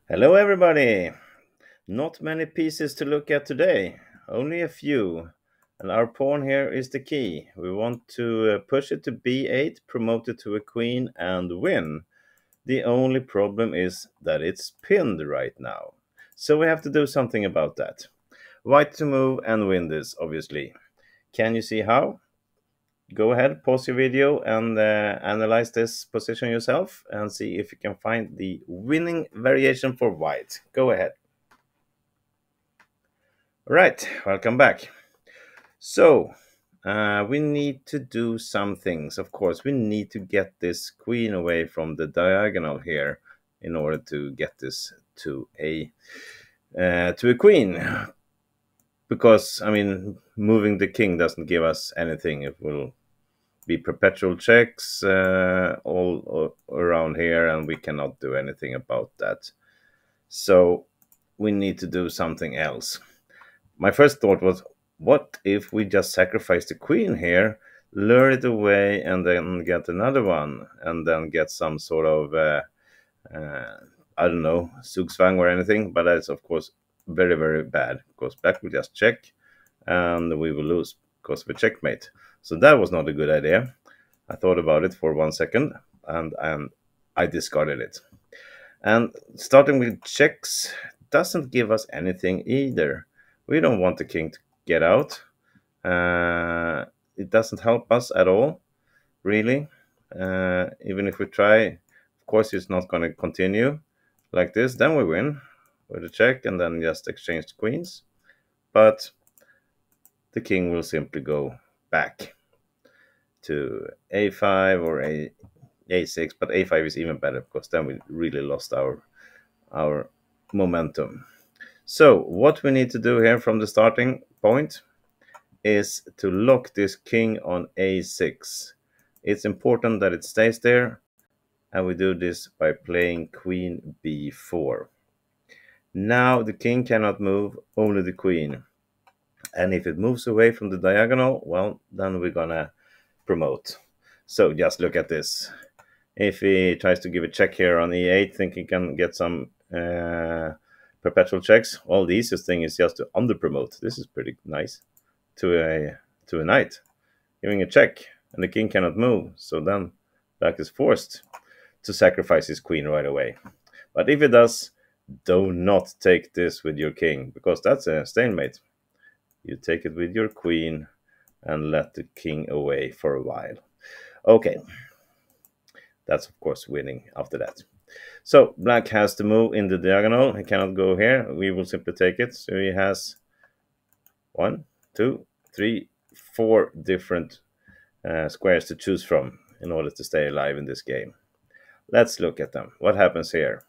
Hello, everybody. Not many pieces to look at today, only a few. And our pawn here is the key. We want to push it to b8, promote it to a queen, and win. The only problem is that it's pinned right now. So we have to do something about that. White to move and win this, obviously. Can you see how? Go ahead, pause your video and analyze this position yourself and see if you can find the winning variation for white. Go ahead. Right, welcome back. So, we need to do some things. Of course, we need to get this queen away from the diagonal here in order to get this to a queen. Because I mean, moving the king doesn't give us anything. It will be perpetual checks all around here, and we cannot do anything about that. So, we need to do something else. My first thought was, what if we just sacrifice the queen here, lure it away, and then get another one, and then get some sort of, I don't know, Zugswang or anything, but that's, of course, very, very bad, because black will just check, and we will lose because of a checkmate. So that was not a good idea. I thought about it for 1 second, and I discarded it. And starting with checks doesn't give us anything either. We don't want the king to get out. It doesn't help us at all, really. Even if we try, of course, it's not going to continue like this. Then we win with a check and then just exchange the queens. But the king will simply go back to a5 or a6. But a5 is even better because then we really lost our momentum. So what we need to do here from the starting point is to lock this king on a6. It's important that it stays there, and we do this by playing queen b4. Now the king cannot move, only the queen. And if it moves away from the diagonal, well, then we're gonna promote. So just look at this. If he tries to give a check here on e8, thinking he can get some perpetual checks, well, the easiest thing is just to under promote. This is pretty nice to a knight, giving a check, and the king cannot move. So then black is forced to sacrifice his queen right away. But if it does, do not take this with your king, because that's a stalemate. You take it with your queen and let the king away for a while. Okay, that's of course winning after that. So black has to move in the diagonal. He cannot go here. We will simply take it. So he has 1, 2, 3, 4 different squares to choose from in order to stay alive in this game. Let's look at them. What happens here?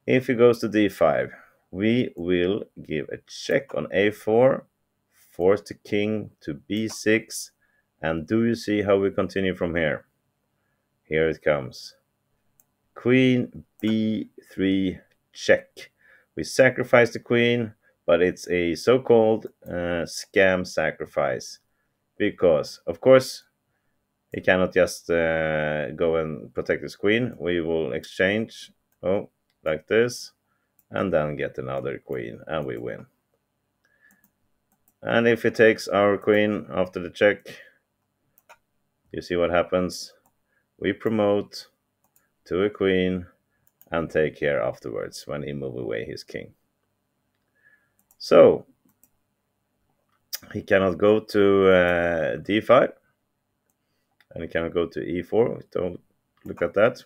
If he goes to d5, we will give a check on a4, force the king to b6, and do you see how we continue from here? Here it comes. Queen b3 check. We sacrifice the queen, but it's a so-called scam sacrifice, because of course he cannot just go and protect his queen. We will exchange, like this, and then get another queen, and we win. And if he takes our queen after the check, you see what happens. We promote to a queen and take care afterwards when he move away his king. So he cannot go to d5, and he cannot go to e4. Don't look at that.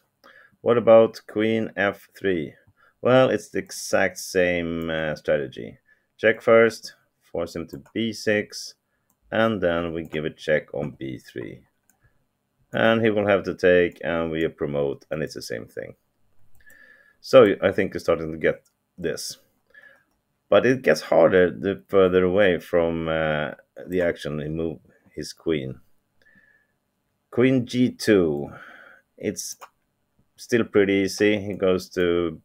What about queen f3? Well, it's the exact same strategy. Check first, force him to b6, and then we give a check on b3. And he will have to take, and we promote, and it's the same thing. So I think you're starting to get this. But it gets harder the further away from the action he moved his queen. Queen g2. It's still pretty easy. He goes to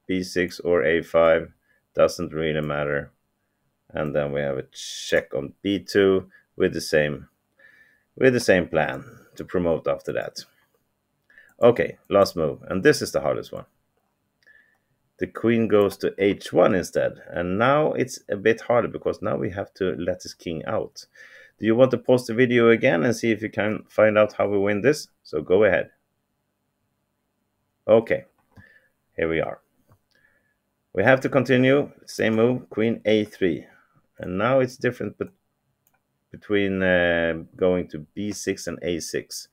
b6 or a5. Doesn't really matter. And then we have a check on b2 with the same plan to promote after that. Okay, last move. And this is the hardest one. the queen goes to h1 instead. And now it's a bit harder because now we have to let this king out. Do you want to pause the video again and see if you can find out how we win this? So go ahead. Okay, here we are. We have to continue, same move, queen a3. And now it's different between going to b6 and a6.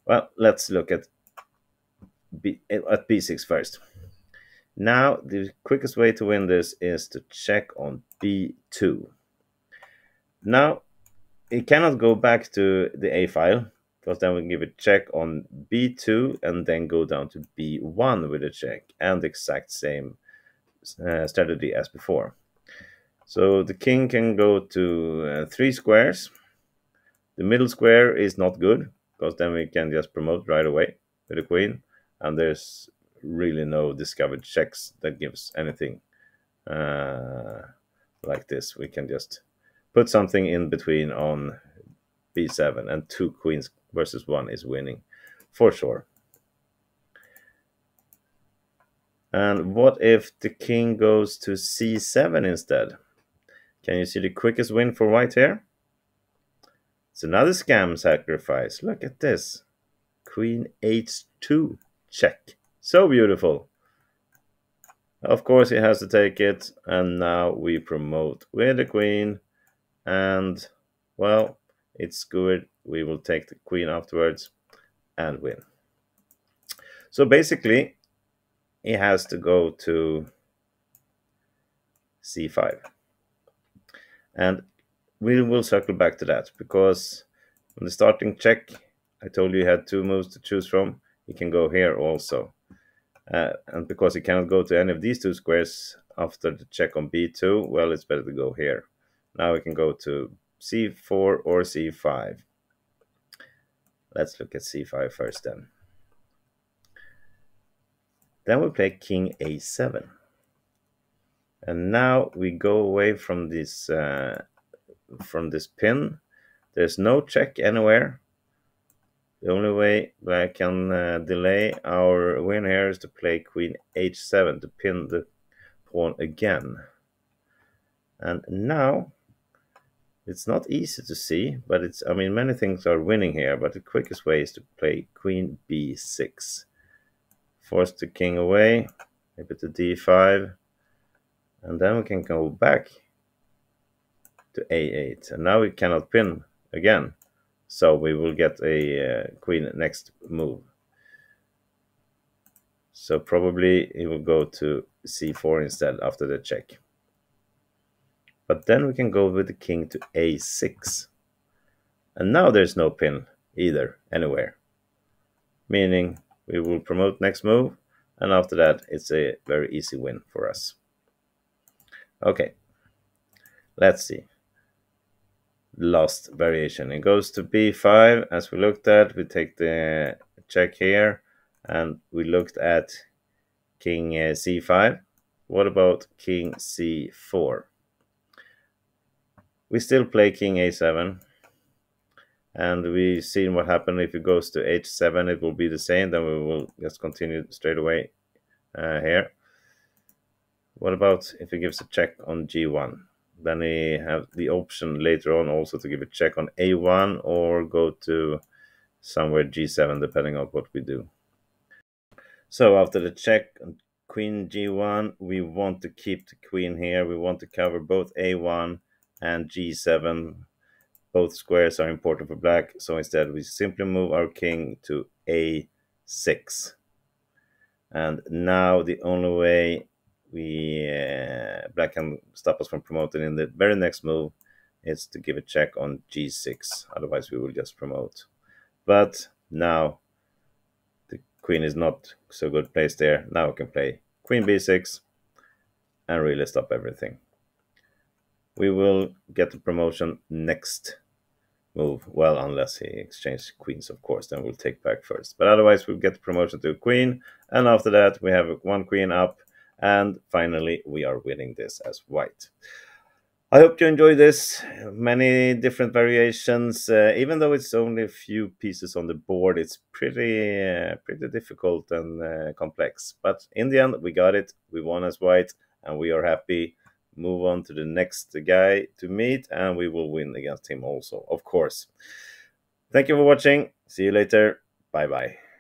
Well, let's look at b6 first. Now, the quickest way to win this is to check on b2. Now, it cannot go back to the a file, because then we give a check on b2 and then go down to b1 with a check, and the exact same strategy as before. So the king can go to 3 squares. The middle square is not good, because then we can just promote right away with the queen, and there's really no discovered checks that gives anything like this. We can just put something in between on b7, and 2 queens versus 1 is winning for sure. And what if the king goes to c7 instead? Can you see the quickest win for white here? It's another scam sacrifice. Look at this. Queen h2 check. So beautiful. Of course he has to take it, and now we promote with the queen, and well, it's good. We will take the queen afterwards and win. So basically he has to go to c5, and we will circle back to that, because on the starting check I told you he had 2 moves to choose from. He can go here also, and because he cannot go to any of these 2 squares after the check on b2, well, it's better to go here. Now we can go to c4 or c5. Let's look at c5 first then. Then we play king a7. And now we go away from this pin. There's no check anywhere. The only way I can delay our win here is to play queen h7 to pin the pawn again. And now it's not easy to see, but it's, I mean, many things are winning here, but the quickest way is to play queen b6. Force the king away, maybe to d5, and then we can go back to a8. And now we cannot pin again, so we will get a queen next move. So probably he will go to c4 instead after the check. But then we can go with the king to a6. And now there's no pin either, anywhere. Meaning we will promote next move, and after that it's a very easy win for us. Okay, let's see. Last variation. It goes to b5, as we looked at. We take the check here, and we looked at king c5. What about king c4? We still play king a7, and we've seen what happened. If it goes to h7, it will be the same. Then we will just continue straight away here. What about if he gives a check on g1? Then he have the option later on also to give a check on a1 or go to somewhere g7, depending on what we do. So after the check on queen g1, we want to keep the queen here. We want to cover both a1 and g7. Both squares are important for black, so instead we simply move our king to a6. And now the only way black can stop us from promoting in the very next move is to give a check on g6. Otherwise we will just promote. But now the queen is not so good placed there. Now we can play queen b6 and really stop everything. We will get the promotion next move, well, unless he exchanges queens, of course, then we'll take back first. But otherwise we'll get the promotion to a queen, and after that we have 1 queen up, and finally we are winning this as white. I hope you enjoy this. Many different variations. Even though it's only a few pieces on the board, it's pretty difficult and complex. But in the end, we got it. We won as white, and we are happy. Move on to the next guy to meet, and we will win against him also, of course. Thank you for watching. See you later. Bye bye.